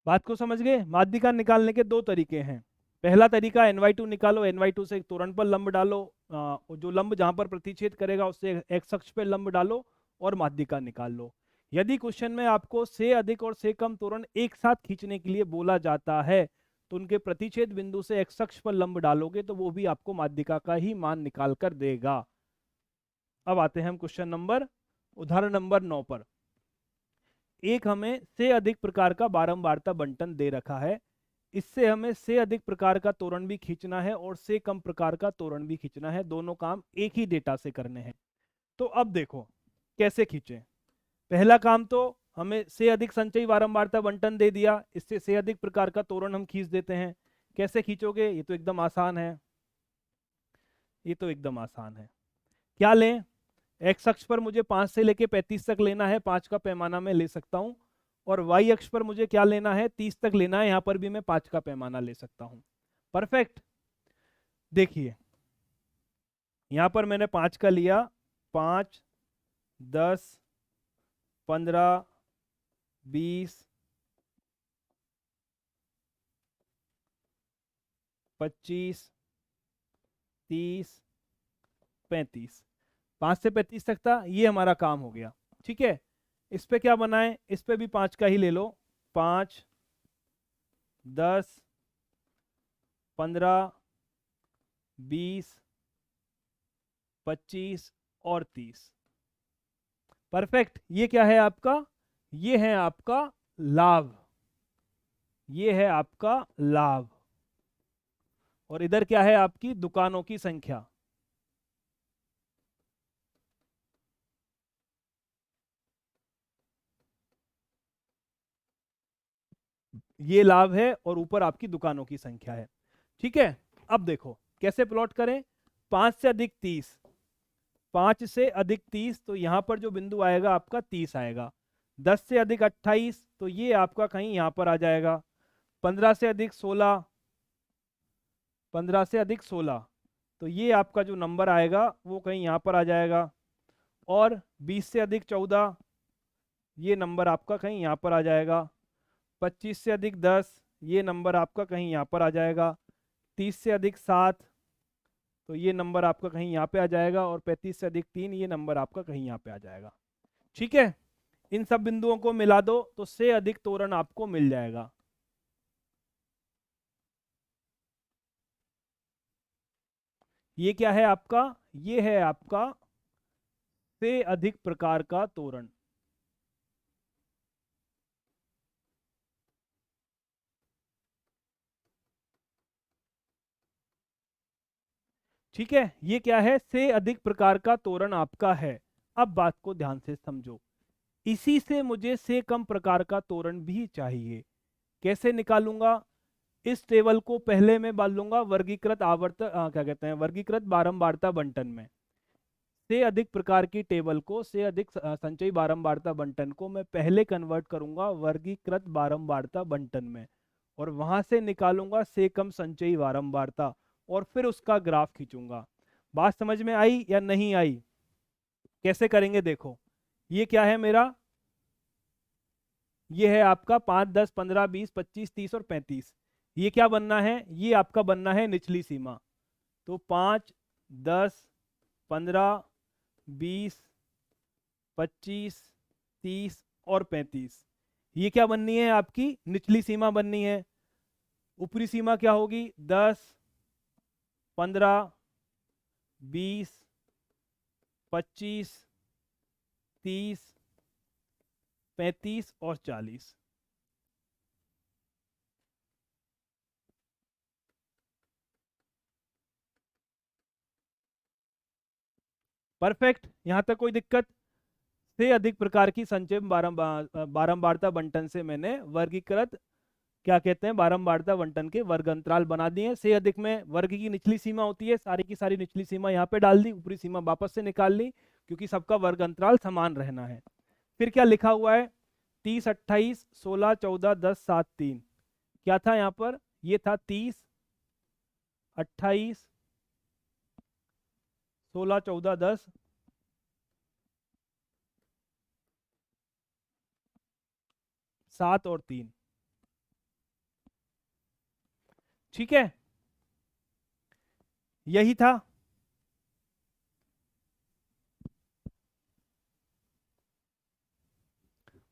बात को समझ गए। माध्यिका निकालने के दो तरीके हैं। पहला तरीका NY2 निकालो, NY2 से एक तोरण पर लंब डालो, जो लंब जहां पर प्रतिच्छेद करेगा उससे एक्स अक्ष पे लंब डालो और माध्यिका निकाल लो। यदि क्वेश्चन में आपको से अधिक और से कम तोरण एक साथ खींचने के लिए बोला जाता है तो उनके प्रतिच्छेद बिंदु से एक्स अक्ष पर लंब डालोगे तो वो भी आपको माध्यिका का ही मान निकाल कर देगा। अब आते हैं हम क्वेश्चन नंबर उदाहरण नंबर 9 पर। एक हमें से अधिक प्रकार का बारंबारता बंटन दे रखा है। इससे हमें से अधिक प्रकार का तोरण भी खींचना है और से कम प्रकार का तोरण भी खींचना है। दोनों काम एक ही डेटा से करने हैं। तो अब देखो कैसे खींचें। पहला काम तो हमें से अधिक संचयी बारंबारता बंटन दे दिया, इससे से अधिक प्रकार का तोरण हम खींच देते हैं। कैसे खींचोगे? ये तो एकदम आसान है। ये तो एकदम आसान है। क्या लें? एक्स अक्ष पर मुझे 5 से लेके 35 तक लेना है, 5 का पैमाना मैं ले सकता हूं। और वाई अक्ष पर मुझे क्या लेना है? 30 तक लेना है, यहां पर भी मैं 5 का पैमाना ले सकता हूं। परफेक्ट। देखिए यहां पर मैंने 5 का लिया, 5, 10, 15, 20, 25, 30, 35। 5 से 35 तक था, ये हमारा काम हो गया। ठीक है, इस पे क्या बनाएं? इस पे भी 5 का ही ले लो। 5, 10, 15, 20, 25 और 30। परफेक्ट। ये क्या है आपका? ये है आपका लाभ। ये है आपका लाभ। और इधर क्या है? आपकी दुकानों की संख्या। ये लाभ है और ऊपर आपकी दुकानों की संख्या है। ठीक है, अब देखो कैसे प्लॉट करें। 5 से अधिक 30, 5 से अधिक 30 तो यहां पर जो बिंदु आएगा आपका 30 आएगा। 10 से अधिक 28 तो ये आपका कहीं यहां पर आ जाएगा। 15 से अधिक 16, 15 से अधिक 16 तो ये आपका जो नंबर आएगा वो कहीं यहां पर आ जाएगा। और 20 से अधिक 14 ये नंबर आपका कहीं यहाँ पर आ जाएगा। 25 से अधिक 10 ये नंबर आपका कहीं यहाँ पर आ जाएगा। 30 से अधिक 7 तो ये नंबर आपका कहीं यहाँ पे आ जाएगा। और 35 से अधिक 3 ये नंबर आपका कहीं यहाँ पे आ जाएगा। ठीक है, इन सब बिंदुओं को मिला दो तो से अधिक तोरण आपको मिल जाएगा। ये क्या है आपका? ये है आपका से अधिक प्रकार का तोरण। ठीक है, ये क्या है? से अधिक प्रकार का तोरण आपका है। अब बात को ध्यान से समझो। इसी से मुझे से कम प्रकार का तोरण भी चाहिए। कैसे निकालूंगा? इस टेबल को पहले मैं डाल लूंगा वर्गीकृत क्या कहते हैं, वर्गीकृत बारंबारता बंटन में। से अधिक प्रकार की टेबल को, से अधिक संचयी बारंबारता बंटन को मैं पहले कन्वर्ट करूंगा वर्गीकृत बारंबारता बंटन में। और वहां से निकालूंगा से कम संचयी बारंबारता और फिर उसका ग्राफ खींचूंगा। बात समझ में आई या नहीं आई? कैसे करेंगे देखो। ये क्या है मेरा? ये है आपका 5, 10, 15, 20, 25, 30 और 35। ये क्या बनना है? ये आपका बनना है निचली सीमा। तो 5, 10, 15, 20, 25, 30 और 35 ये क्या बननी है? आपकी निचली सीमा बननी है। ऊपरी सीमा क्या होगी? 10, 15, 20, 25, 30, 35 और 40। परफेक्ट, यहां तक कोई दिक्कत? से अधिक प्रकार की संचय बारंबारता बंटन से मैंने वर्गीकृत, क्या कहते हैं, बारंबारता बंटन के वर्ग अंतराल बना दिए हैं। से अधिक में वर्ग की निचली सीमा होती है, सारी की सारी निचली सीमा यहाँ पे डाल दी, ऊपरी सीमा वापस से निकाल ली, क्योंकि सबका वर्ग अंतराल समान रहना है। फिर क्या लिखा हुआ है, 30, 28, 16, 14, 10, 7, 3। क्या था यहाँ पर, ये था 30, 28, 16, 14, 10, 7 और 3। ठीक है, यही था।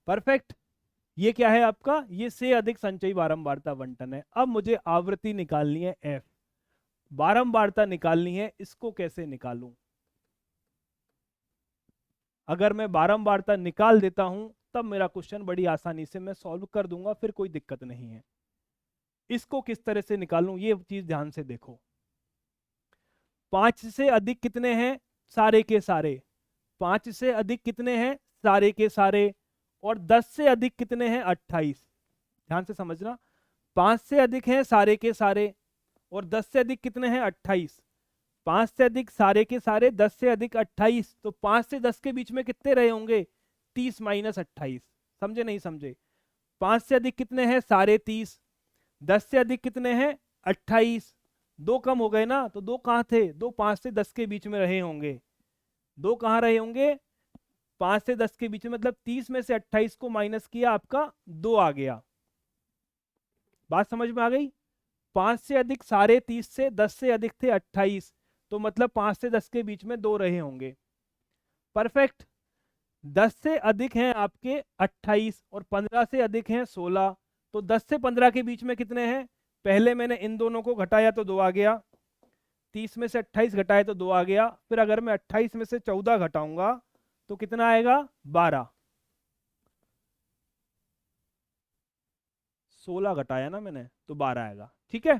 परफेक्ट, ये क्या है आपका, ये से अधिक संचयी बारंबारता बंटन है। अब मुझे आवृत्ति निकालनी है एफ, बारंबारता निकालनी है, इसको कैसे निकालूं? अगर मैं बारंबारता निकाल देता हूं तब मेरा क्वेश्चन बड़ी आसानी से मैं सॉल्व कर दूंगा, फिर कोई दिक्कत नहीं है। इसको किस तरह से निकालूं, ये चीज ध्यान से देखो। 5 से अधिक कितने हैं, सारे के सारे। 5 से अधिक कितने हैं, सारे के सारे। और 10 से अधिक कितने हैं, 28। ध्यान से समझना, 5 से अधिक हैं सारे के सारे, और 10 से अधिक कितने हैं, 28। 5 से अधिक सारे के सारे, 10 से अधिक 28, तो 5 से 10 के बीच में कितने रहे होंगे, 30 माइनस 28। समझे नहीं समझे? 5 से अधिक कितने हैं, सारे 30। 10 से अधिक कितने हैं, 28। दो कम हो गए ना, तो दो कहाँ थे, दो 5 से 10 के बीच में रहे होंगे। दो कहाँ रहे होंगे, 5 से 10 के बीच में, मतलब 30 में से 28 को माइनस किया, आपका 2 आ गया। बात समझ में आ गई? 5 से अधिक सारे 30 से, 10 से अधिक थे 28, तो मतलब 5 से 10 के बीच में दो रहे होंगे। परफेक्ट। 10 से अधिक हैं आपके 28, और 15 से अधिक हैं 16, तो 10 से 15 के बीच में कितने हैं, पहले मैंने इन दोनों को घटाया तो 2 आ गया, 30 में से 28 घटाए तो 2 आ गया, फिर अगर मैं 28 में से 14 घटाऊंगा तो कितना आएगा, 12। 16 घटाया ना मैंने तो 12 आएगा। ठीक है,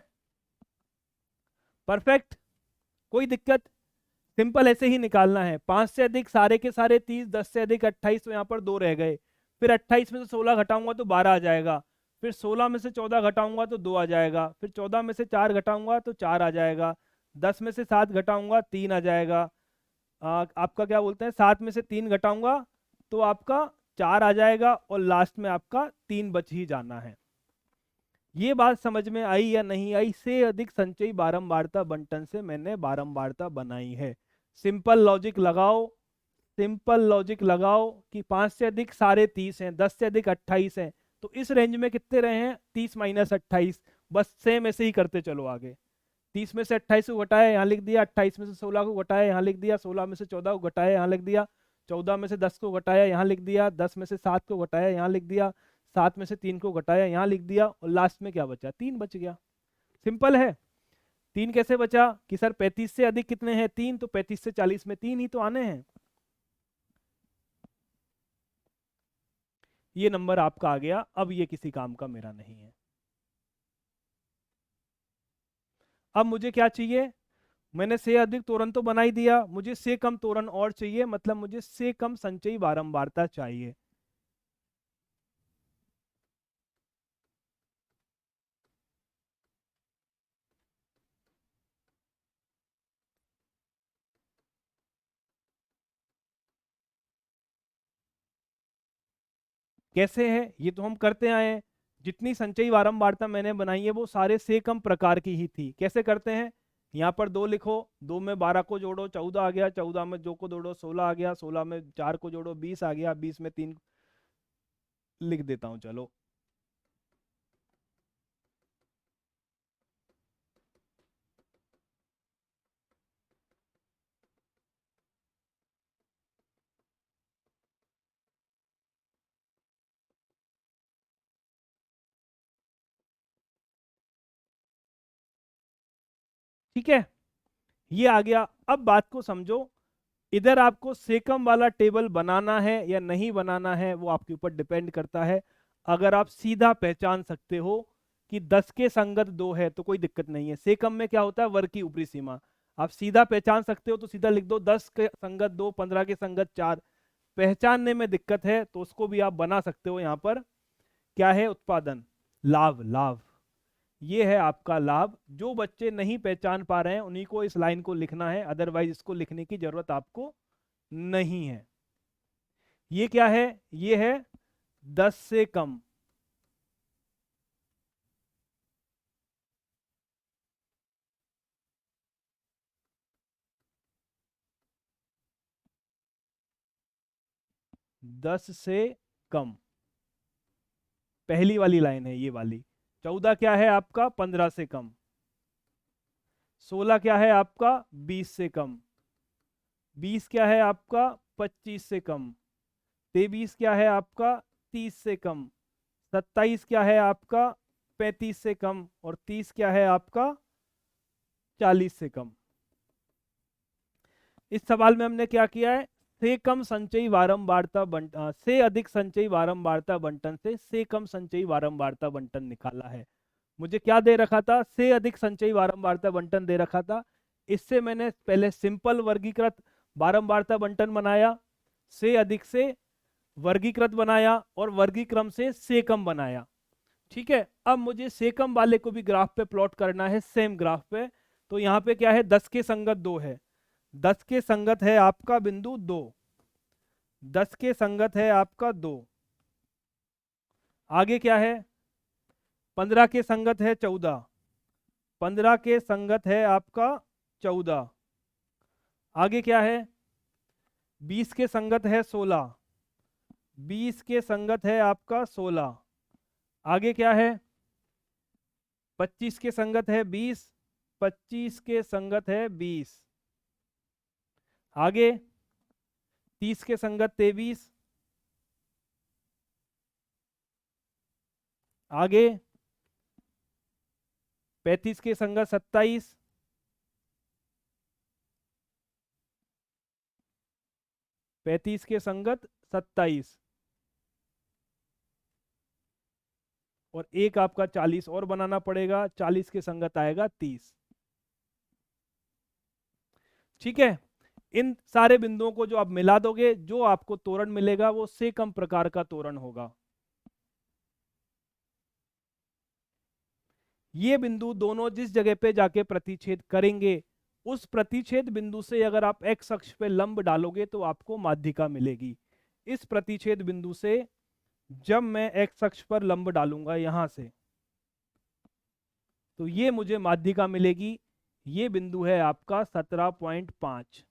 परफेक्ट, कोई दिक्कत? सिंपल ऐसे ही निकालना है। 5 से अधिक सारे के सारे 30, 10 से अधिक 28, तो यहाँ पर दो रह गए। फिर 28 में से 16 घटाऊंगा तो 12 आ जाएगा। फिर 16 में से 14 घटाऊंगा तो 2 आ जाएगा। फिर 14 में से 4 घटाऊंगा तो 4 आ जाएगा। 10 में से 7 घटाऊंगा 3 आ जाएगा। आपका क्या बोलते हैं, 7 में से 3 घटाऊंगा तो आपका 4 आ जाएगा, और लास्ट में आपका 3 बच ही जाना है। ये बात समझ में आई या नहीं आई? से अधिक संचयी बारंबारता बंटन से मैंने बारंबारता बनाई है। सिंपल लॉजिक लगाओ, सिंपल लॉजिक लगाओ कि 5 से अधिक सारे 30 हैं, 10 से अधिक 28 हैं, तो इस रेंज में कितने रहे हैं, 30 माइनस 28। बस सेम ऐसे ही करते चलो आगे। 30 में से 28 को घटाया, यहाँ लिख दिया। 28 में से 16 को घटाया, यहाँ लिख दिया। 16 में से 14 को घटाया, यहाँ लिख दिया। 14 में से 10 को घटाया, यहाँ लिख दिया। 10 में से 7 को घटाया, यहाँ लिख दिया। 7 में से 3 को घटाया, यहाँ लिख दिया, और लास्ट में क्या बचा, 3 बच गया। सिंपल है। 3 कैसे बचा कि सर 35 से अधिक कितने हैं, 3, तो 35 से 40 में 3 ही तो आने हैं। ये नंबर आपका आ गया। अब ये किसी काम का मेरा नहीं है। अब मुझे क्या चाहिए, मैंने से अधिक तोरण तो बना ही दिया, मुझे से कम तोरण और चाहिए, मतलब मुझे से कम संचयी बारंबारता चाहिए। कैसे है, ये तो हम करते आए हैं। जितनी संचयी बारंबारता मैंने बनाई है वो सारे से कम प्रकार की ही थी। कैसे करते हैं, यहाँ पर 2 लिखो, 2 में 12 को जोड़ो 14 आ गया, 14 में 2 को जोड़ो 16 आ गया, 16 में 4 को जोड़ो 20 आ गया, 20 में 3 लिख देता हूँ चलो। ठीक है, ये आ गया। अब बात को समझो, इधर आपको से कम वाला टेबल बनाना है या नहीं बनाना है वो आपके ऊपर डिपेंड करता है। अगर आप सीधा पहचान सकते हो कि 10 के संगत 2 है तो कोई दिक्कत नहीं है। से कम में क्या होता है, वर्ग की ऊपरी सीमा। आप सीधा पहचान सकते हो तो सीधा लिख दो 10 के संगत 2, 15 के संगत 4। पहचानने में दिक्कत है तो उसको भी आप बना सकते हो। यहाँ पर क्या है, उत्पादन, लाभ, लाभ, ये है आपका लाभ। जो बच्चे नहीं पहचान पा रहे हैं उन्हीं को इस लाइन को लिखना है, अदरवाइज इसको लिखने की जरूरत आपको नहीं है। ये क्या है, ये है 10 से कम। दस से कम, पहली वाली लाइन है ये वाली। 14 क्या है आपका, 15 से कम। 16 क्या है आपका, 20 से कम। 20 क्या है आपका, 25 से कम। 23 क्या है आपका, 30 से कम। 27 क्या है आपका, 35 से कम। और 30 क्या है आपका, 40 से कम। इस सवाल में हमने क्या किया है, से कम संचयी वारंवारता बंटन से अधिक संचयी वारंवारता बंटन से कम संचयी वारंवारता बंटन निकाला है। मुझे क्या दे रखा था, से अधिक संचयी वारंवारता बंटन दे रखा था। इससे मैंने पहले सिंपल वर्गीकृत वारंवारता बंटन बनाया, से अधिक से वर्गीकृत बनाया और वर्गीक्रम से कम बनाया। ठीक है, अब मुझे से कम वाले को भी ग्राफ पे प्लॉट करना है, सेम ग्राफ पे। तो यहाँ पे क्या है, 10 के संगत 2 है। 10 के संगत है आपका बिंदु 2। 10 के संगत है आपका 2। आगे क्या है, 15 के संगत है 14। 15 के संगत है आपका 14। आगे क्या है, 20 के संगत है 16। 20 के संगत है आपका 16। आगे क्या है, 25 के संगत है 20। 25 के संगत है 20। आगे 30 के संगत 23। आगे 35 के संगत 27। 35 के संगत 27। और एक आपका 40 और बनाना पड़ेगा, 40 के संगत आएगा 30। ठीक है, इन सारे बिंदुओं को जो आप मिला दोगे, जो आपको तोरण मिलेगा वो से कम प्रकार का तोरण होगा। ये बिंदु दोनों जिस जगह पे जाके प्रतिच्छेद करेंगे, उस प्रतिच्छेद बिंदु से अगर आप एक्स अक्ष पे लंब डालोगे तो आपको माध्यिका मिलेगी। इस प्रतिच्छेद बिंदु से जब मैं एक्स अक्ष पर लंब डालूंगा यहां से, तो ये मुझे माध्यिका मिलेगी। ये बिंदु है आपका 17.5।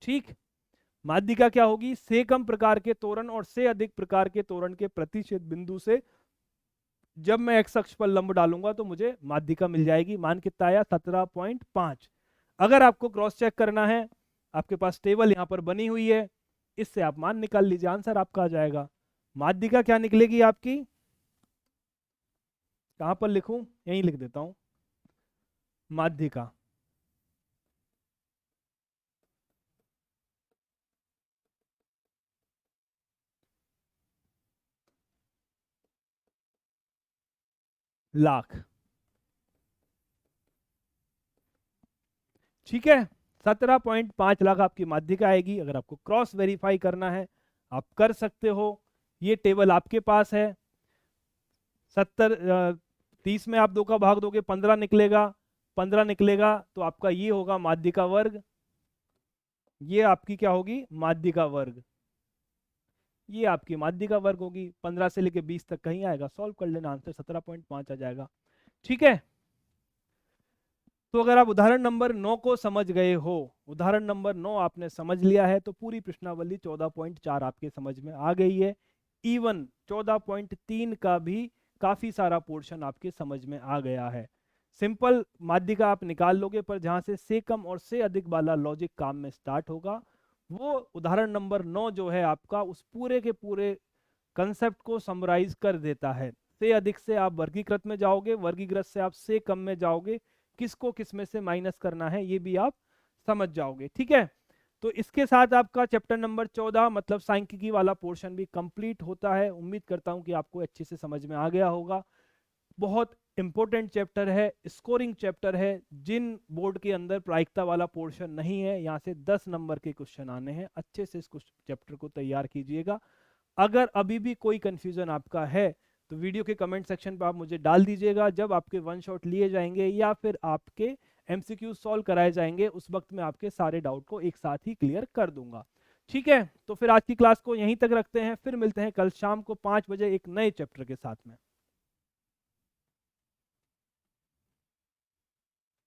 ठीक, माध्यिका क्या होगी, से कम प्रकार के तोरण और से अधिक प्रकार के तोरण के प्रतिच्छेद बिंदु से जब मैं एक्स अक्ष पर लंब डालूंगा तो मुझे माध्यिका मिल जाएगी। मान कितना आया, 17.5। अगर आपको क्रॉस चेक करना है, आपके पास टेबल यहाँ पर बनी हुई है, इससे आप मान निकाल लीजिए, आंसर आपका आ जाएगा। माध्यिका क्या निकलेगी आपकी, कहां पर लिखूं, यहीं लिख देता हूं, माध्यिका। लाख। ठीक है, 17.5 लाख आपकी माध्यिका आएगी। अगर आपको क्रॉस वेरीफाई करना है आप कर सकते हो। ये टेबल आपके पास है। 30 में आप 2 का भाग दोगे 15 निकलेगा। 15 निकलेगा तो आपका ये होगा माध्यिका वर्ग। ये आपकी क्या होगी, माध्यिका वर्ग। ये आपकी माध्यिका वर्ग होगी। 15 से लेके 20 तक कहीं आएगा, सॉल्व कर लेना, आंसर 17.5 आ जाएगा। ठीक है, तो अगर आप उदाहरण नंबर 9 को समझ गए हो, उदाहरण नंबर 9 आपने समझ लिया है, तो पूरी प्रश्नावली 14.4 आपके समझ में आ गई है। इवन 14.3 का भी काफी सारा पोर्शन आपके समझ में आ गया है। सिंपल माध्यिका आप निकाल लोगे, पर जहां से कम और से अधिक वाला लॉजिक काम में स्टार्ट होगा, वो उदाहरण नंबर 9 जो है आपका उस पूरे के पूरे कंसेप्ट को समराइज कर देता है। से अधिक से आप वर्गीकृत में जाओगे, वर्गीकृत से आप से कम में जाओगे, किसको किस में से माइनस करना है ये भी आप समझ जाओगे। ठीक है, तो इसके साथ आपका चैप्टर नंबर 14 मतलब सांख्यिकी वाला पोर्शन भी कंप्लीट होता है। उम्मीद करता हूं कि आपको अच्छे से समझ में आ गया होगा। बहुत इंपॉर्टेंट चैप्टर है, स्कोरिंग चैप्टर है। जिन बोर्ड के अंदर प्रायिकता वाला पोर्शन नहीं है, यहाँ से 10 नंबर के क्वेश्चन आने हैं। अच्छे से इस चैप्टर को तैयार कीजिएगा। अगर अभी भी कोई कंफ्यूजन आपका है तो वीडियो के कमेंट सेक्शन पर आप मुझे डाल दीजिएगा। जब आपके वन शॉट लिए जाएंगे या फिर आपके एमसीक्यू सॉल्व कराए जाएंगे, उस वक्त मैं आपके सारे डाउट को एक साथ ही क्लियर कर दूंगा। ठीक है, तो फिर आज की क्लास को यहीं तक रखते हैं। फिर मिलते हैं कल शाम को 5 बजे एक नए चैप्टर के साथ में।